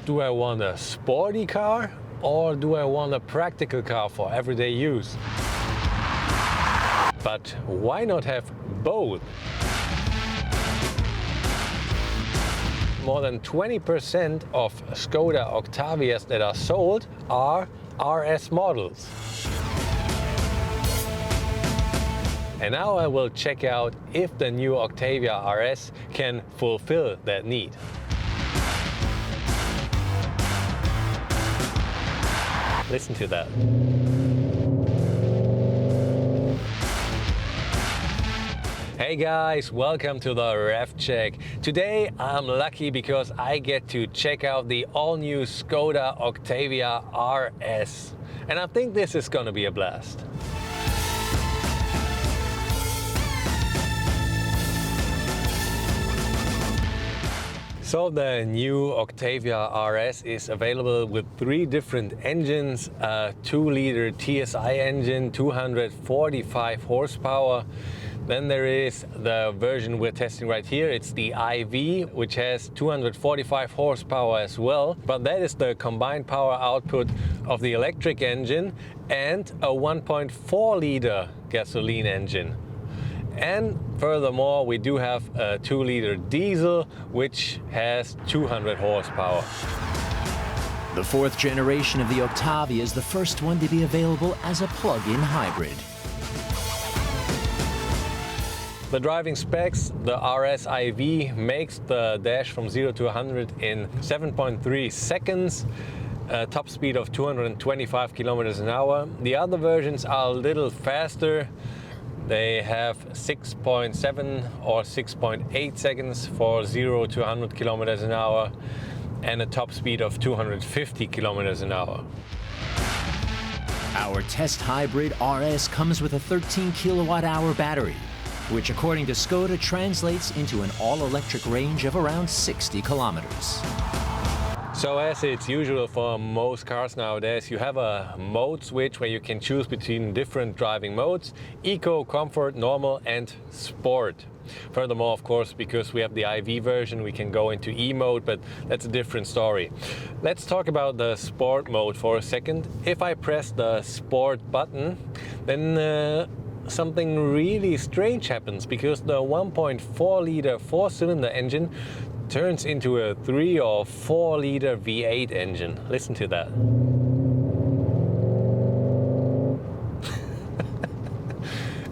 Do I want a sporty car or do I want a practical car for everyday use? But why not have both? More than 20% of Skoda Octavias that are sold are RS models. And now I will check out if the new Octavia RS can fulfill that need. Listen to that. Hey guys, welcome to the Rev Check. Today I'm lucky because I get to check out the all-new Skoda Octavia RS. And I think this is gonna be a blast. So the new Octavia RS is available with 3 different engines, a 2-liter TSI engine, 245 horsepower. Then there is the version we're testing right here. It's the IV, which has 245 horsepower as well. But that is the combined power output of the electric engine and a 1.4-liter gasoline engine. And furthermore, we do have a 2-liter diesel, which has 200 horsepower. The 4th generation of the Octavia is the first one to be available as a plug-in hybrid. The driving specs, the RS IV makes the dash from 0 to 100 in 7.3 seconds. A top speed of 225 kilometers an hour. The other versions are a little faster. They have 6.7 or 6.8 seconds for 0 to 100 kilometers an hour and a top speed of 250 kilometers an hour. Our test hybrid RS comes with a 13 kilowatt-hour battery, which according to Skoda translates into an all-electric range of around 60 kilometers. So as it's usual for most cars nowadays, you have a mode switch where you can choose between different driving modes: Eco, Comfort, Normal and Sport. Furthermore, of course, because we have the IV version, we can go into E mode, but that's a different story. Let's talk about the Sport mode for a second. If I press the Sport button, then something really strange happens, because the 1.4-liter 4-cylinder engine turns into a 3 or 4-liter V8 engine. Listen to that.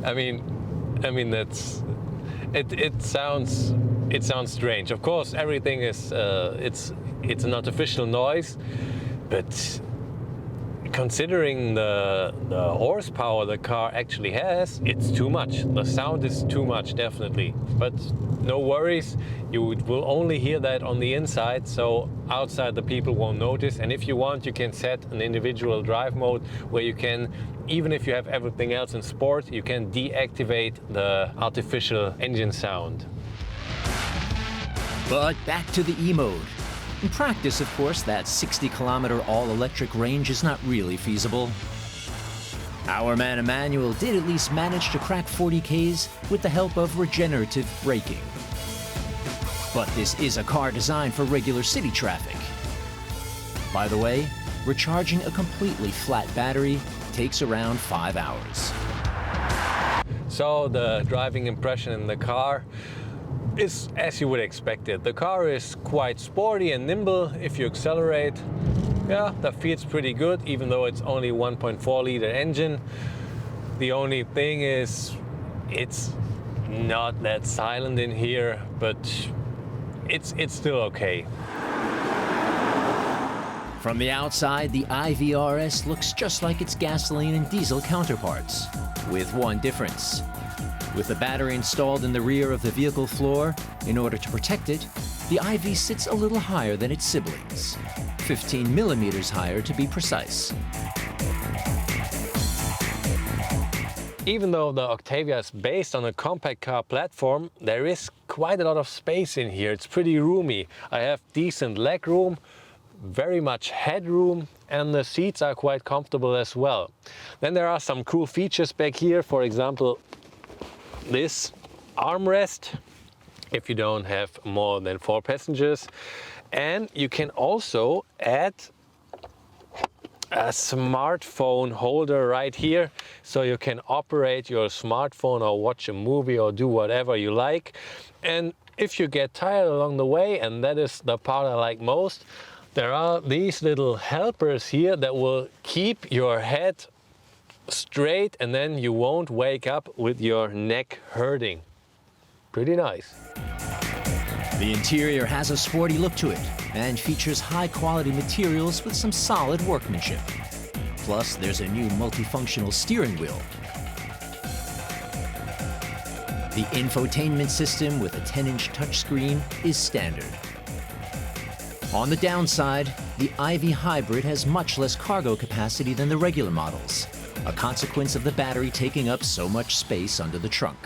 I mean that's it sounds strange. Of course, everything is it's an artificial noise, but considering the horsepower the car actually has, it's too much. The sound is too much, definitely. But no worries, you will only hear that on the inside, so outside the people won't notice. And if you want, you can set an individual drive mode where you can, even if you have everything else in sport, you can deactivate the artificial engine sound. But back to the E mode. In practice, of course, that 60-kilometer all-electric range is not really feasible. Our man Emmanuel did at least manage to crack 40 Ks with the help of regenerative braking. But this is a car designed for regular city traffic. By the way, recharging a completely flat battery takes around 5 hours. So the driving impression in the car is as you would expect it. The car is quite sporty and nimble. If you accelerate, yeah, that feels pretty good, even though it's only 1.4-liter engine. The only thing is, it's not that silent in here, but it's still okay. From the outside, the IV RS looks just like its gasoline and diesel counterparts, with one difference. With the battery installed in the rear of the vehicle floor, in order to protect it, the IV sits a little higher than its siblings, 15 millimeters higher to be precise. Even though the Octavia is based on a compact car platform, there is quite a lot of space in here. It's pretty roomy. I have decent leg room, very much headroom, and the seats are quite comfortable as well. Then there are some cool features back here. For example, this armrest. if you don't have more than 4 passengers. And you can also add a smartphone holder right here, so you can operate your smartphone or watch a movie or do whatever you like. And if you get tired along the way, and that is the part I like most, there are these little helpers here that will keep your head straight, and then you won't wake up with your neck hurting. Pretty nice. The interior has a sporty look to it and features high-quality materials with some solid workmanship. Plus, there's a new multifunctional steering wheel. The infotainment system with a 10-inch touchscreen is standard. On the downside, the IV Hybrid has much less cargo capacity than the regular models, a consequence of the battery taking up so much space under the trunk.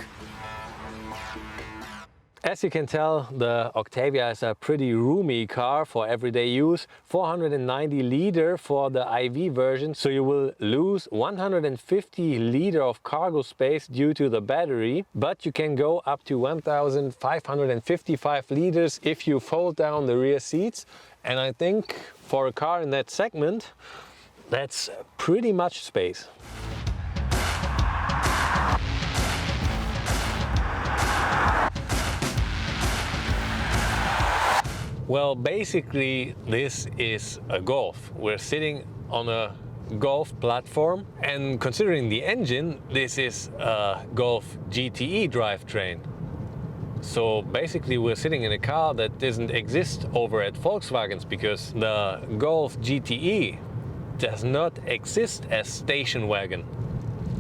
As you can tell, the Octavia is a pretty roomy car for everyday use. 490 liter for the IV version, so you will lose 150 liter of cargo space due to the battery, but you can go up to 1,555 liters if you fold down the rear seats. And I think for a car in that segment, that's pretty much space. Well, basically this is a Golf. We're sitting on a Golf platform, and considering the engine, this is a Golf GTE drivetrain. So basically we're sitting in a car that doesn't exist over at Volkswagen's, because the Golf GTE does not exist as station wagon.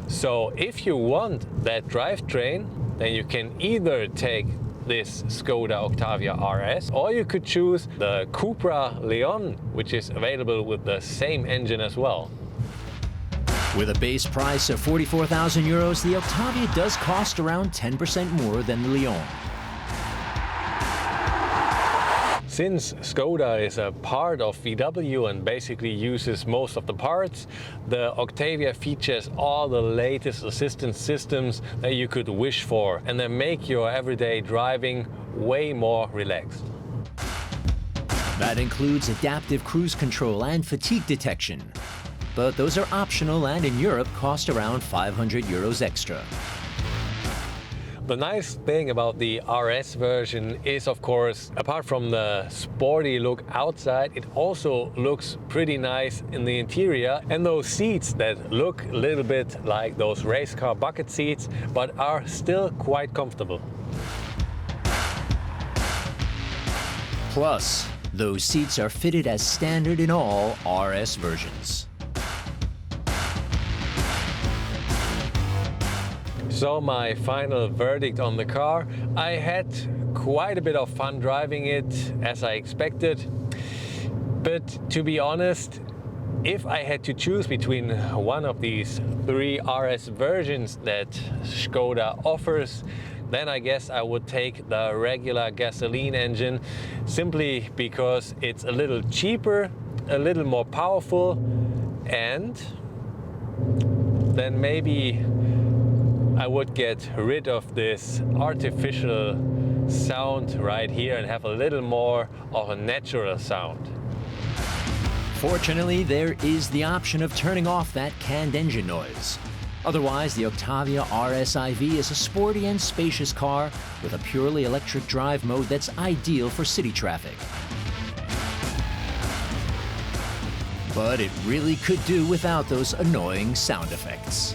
So if you want that drivetrain, then you can either take this Skoda Octavia RS, or you could choose the Cupra Leon, which is available with the same engine as well. With a base price of 44,000 euros, the Octavia does cost around 10% more than the Leon. Since Skoda is a part of VW and basically uses most of the parts, the Octavia features all the latest assistance systems that you could wish for, and they make your everyday driving way more relaxed. That includes adaptive cruise control and fatigue detection. But those are optional and in Europe cost around 500 euros extra. The nice thing about the RS version is, of course, apart from the sporty look outside, it also looks pretty nice in the interior. And those seats that look a little bit like those race car bucket seats, but are still quite comfortable. Plus, those seats are fitted as standard in all RS versions. So my final verdict on the car: I had quite a bit of fun driving it, as I expected. But to be honest, if I had to choose between one of these 3 RS versions that Skoda offers, then I guess I would take the regular gasoline engine, simply because it's a little cheaper, a little more powerful, and then maybe I would get rid of this artificial sound right here and have a little more of a natural sound. Fortunately, there is the option of turning off that canned engine noise. Otherwise, the Octavia RS IV is a sporty and spacious car with a purely electric drive mode that's ideal for city traffic. But it really could do without those annoying sound effects.